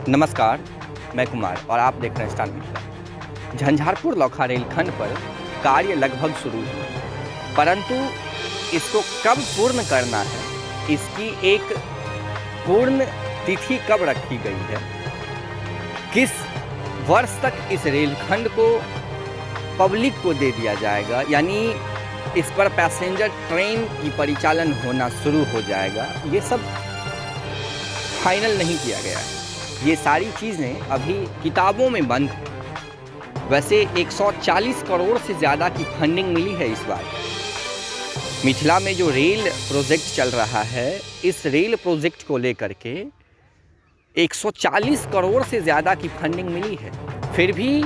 नमस्कार, मैं कुमार और आप देख रहे हैं स्टार मिथिला। झंझारपुर लौखा रेलखंड पर कार्य लगभग शुरू है, परंतु इसको कब पूर्ण करना है, इसकी एक पूर्ण तिथि कब रखी गई है, किस वर्ष तक इस रेलखंड को पब्लिक को दे दिया जाएगा, यानी इस पर पैसेंजर ट्रेन की परिचालन होना शुरू हो जाएगा, ये सब फाइनल नहीं किया गया है। ये सारी चीज़ें अभी किताबों में बंद हैं। वैसे 140 करोड़ से ज़्यादा की फंडिंग मिली है इस बार। मिथिला में जो रेल प्रोजेक्ट चल रहा है, इस रेल प्रोजेक्ट को लेकर के 140 करोड़ से ज़्यादा की फंडिंग मिली है, फिर भी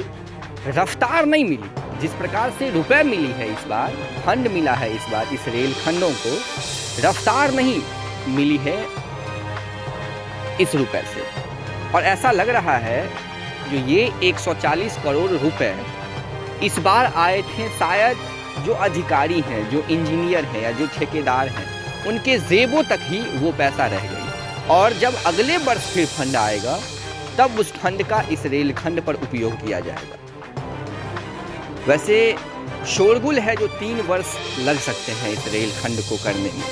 रफ्तार नहीं मिली। जिस प्रकार से रुपए मिली है इस बार, फंड मिला है इस बार इस रेल खंडों को, रफ्तार नहीं मिली है इस रुपए से। और ऐसा लग रहा है जो ये 140 करोड़ रुपए इस बार आए थे, शायद जो अधिकारी हैं, जो इंजीनियर हैं या जो ठेकेदार हैं, उनके जेबों तक ही वो पैसा रह गई। और जब अगले वर्ष फिर फंड आएगा, तब उस फंड का इस रेलखंड पर उपयोग किया जाएगा। वैसे शोरगुल है जो 3 वर्ष लग सकते हैं इस रेलखंड को करने में।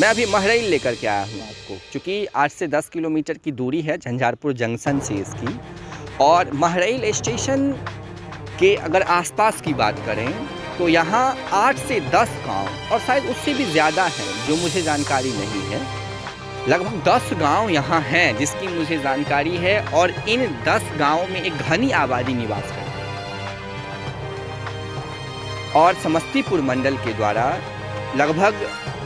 मैं अभी महरैल लेकर के आया हूँ आपको, क्योंकि 8 से 10 किलोमीटर की दूरी है झंझारपुर जंक्शन से इसकी। और महरैल स्टेशन के अगर आसपास की बात करें तो यहाँ 8 से 10 गांव, और शायद उससे भी ज़्यादा हैं जो मुझे जानकारी नहीं है, लगभग 10 गांव यहाँ हैं जिसकी मुझे जानकारी है। और इन 10 गाँव में एक घनी आबादी निवास करती है। और समस्तीपुर मंडल के द्वारा लगभग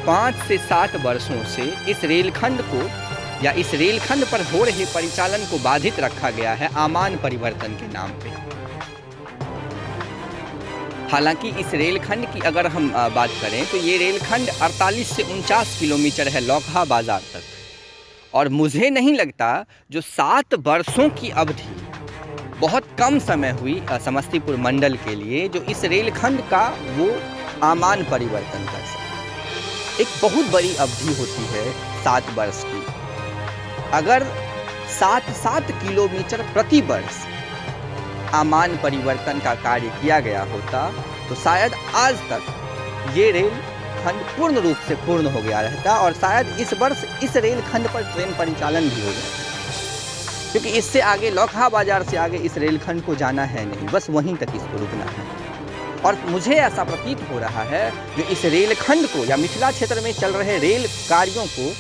5 से 7 वर्षों से इस रेलखंड को या इस रेलखंड पर हो रहे परिचालन को बाधित रखा गया है आमान परिवर्तन के नाम पे। हालांकि इस रेलखंड की अगर हम बात करें तो ये रेलखंड 48 से 49 किलोमीटर है लौकहा बाजार तक। और मुझे नहीं लगता जो 7 वर्षों की अवधि बहुत कम समय हुई समस्तीपुर मंडल के लिए, जो इस रेलखंड का वो आमान परिवर्तन कर सके। एक बहुत बड़ी अवधि होती है 7 वर्ष की। अगर 7 किलोमीटर प्रति वर्ष आमान परिवर्तन का कार्य किया गया होता तो शायद आज तक ये रेलखंड पूर्ण रूप से पूर्ण हो गया रहता, और शायद इस वर्ष इस रेलखंड पर ट्रेन परिचालन भी हो जाता, क्योंकि इससे आगे लौकहा बाजार से आगे इस रेलखंड को जाना है नहीं, बस वहीं तक इसको रुकना है। और मुझे ऐसा प्रतीत हो रहा है जो इस रेलखंड को या मिथिला क्षेत्र में चल रहे रेल कार्यों को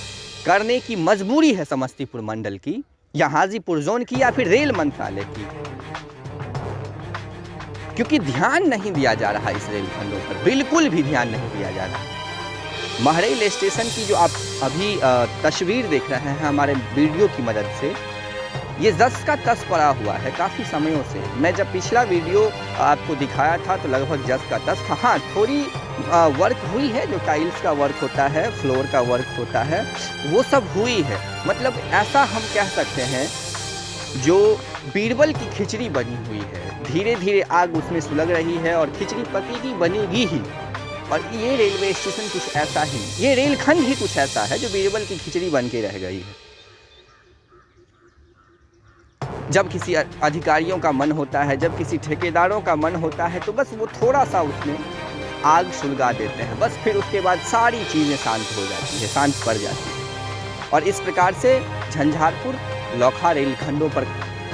करने की मजबूरी है समस्तीपुर मंडल की या हाजीपुर जोन की या फिर रेल मंत्रालय की, क्योंकि ध्यान नहीं दिया जा रहा इस रेलखंडों पर, बिल्कुल भी ध्यान नहीं दिया जा रहा। महरैल स्टेशन की जो आप अभी तस्वीर देख रहे हैं हमारे वीडियो की मदद से, ये जस का तस पड़ा हुआ है काफ़ी समयों से। मैं जब पिछला वीडियो आपको दिखाया था तो लगभग जस का तस था। हाँ, थोड़ी वर्क हुई है, जो टाइल्स का वर्क होता है, फ्लोर का वर्क होता है, वो सब हुई है। मतलब ऐसा हम कह सकते हैं जो बीरबल की खिचड़ी बनी हुई है, धीरे धीरे आग उसमें सुलग रही है और खिचड़ी पकेगी, बनेगी ही। और ये रेलवे स्टेशन कुछ ऐसा ही, ये रेलखंड ही कुछ ऐसा है जो बीरबल की खिचड़ी बन के रह गई है। जब किसी अधिकारियों का मन होता है, जब किसी ठेकेदारों का मन होता है, तो बस वो थोड़ा सा उसमें आग सुलगा देते हैं, बस फिर उसके बाद सारी चीज़ें शांत हो जाती है, शांत पड़ जाती है। और इस प्रकार से झंझारपुर लौकहा रेलखंडों पर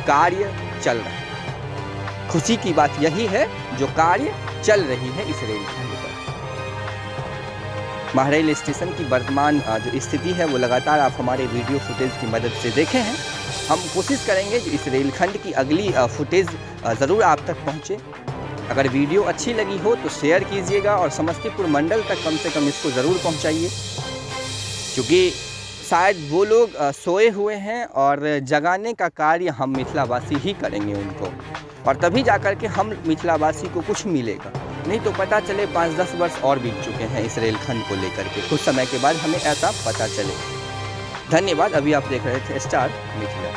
कार्य चल रहा है। खुशी की बात यही है जो कार्य चल रही है इस रेलखंड पर। महरैल स्टेशन की वर्तमान जो स्थिति है वो लगातार आप हमारे वीडियो फुटेज की मदद से देखे हैं। हम कोशिश करेंगे जो इस रेलखंड की अगली फुटेज ज़रूर आप तक पहुँचे। अगर वीडियो अच्छी लगी हो तो शेयर कीजिएगा और समस्तीपुर मंडल तक कम से कम इसको ज़रूर पहुँचाइए, क्योंकि शायद वो लोग सोए हुए हैं और जगाने का कार्य हम मिथिलावासी ही करेंगे उनको, और तभी जाकर के हम मिथिलावासी को कुछ मिलेगा। नहीं तो पता चले 5-10 वर्ष और बीत चुके हैं इस रेलखंड को लेकर के, कुछ समय के बाद हमें ऐसा पता चले। धन्यवाद। अभी आप देख रहे थे स्टार मिथिला।